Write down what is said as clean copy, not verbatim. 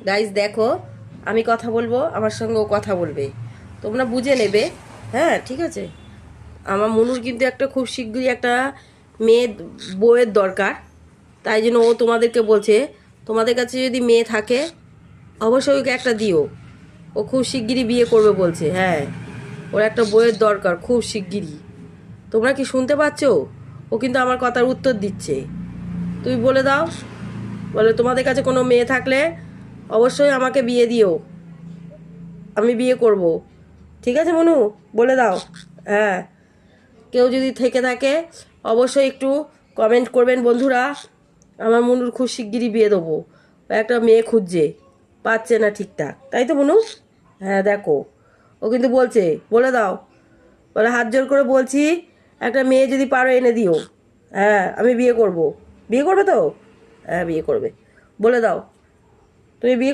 Guys দেখো, আমি কথা বলবো, আমার সঙ্গেও কথা বলবে, তোমরা বুঝে নেবে। হ্যাঁ ঠিক আছে। আমার মনুর কিন্তু একটা খুব শিগগিরই একটা মেয়ে বউয়ের দরকার, তাই জন্য ও তোমাদেরকে বলছে তোমাদের কাছে যদি মেয়ে থাকে অবশ্যই ওকে একটা দিও। ও খুব শিগগিরই বিয়ে করবে বলছে। হ্যাঁ, ওর একটা বউয়ের দরকার খুব শিগগিরই। তোমরা কি শুনতে পাচ্ছ? ও কিন্তু আমার কথার উত্তর দিচ্ছে। তুমি বলে দাও, বলে তোমাদের কাছে কোনো মেয়ে থাকলে অবশ্যই আমাকে বিয়ে দিও, আমি বিয়ে করব। ঠিক আছে মনু, বলে দাও। হ্যাঁ, কেউ যদি থেকে থাকে অবশ্যই একটু কমেন্ট করবেন বন্ধুরা। আমার মনুর খুব শিগগিরই বিয়ে দেবো। ও একটা মেয়ে খুঁজছে, পাচ্ছে না ঠিকঠাক, তাই তো মনু? হ্যাঁ দেখো, ও কিন্তু বলছে, বলে দাও, বলে হাত জোর করে বলছি একটা মেয়ে যদি পারো এনে দিও। হ্যাঁ আমি বিয়ে করব। বিয়ে করবে তো? হ্যাঁ বিয়ে করবে, বলে দাও। তুমি বিয়ে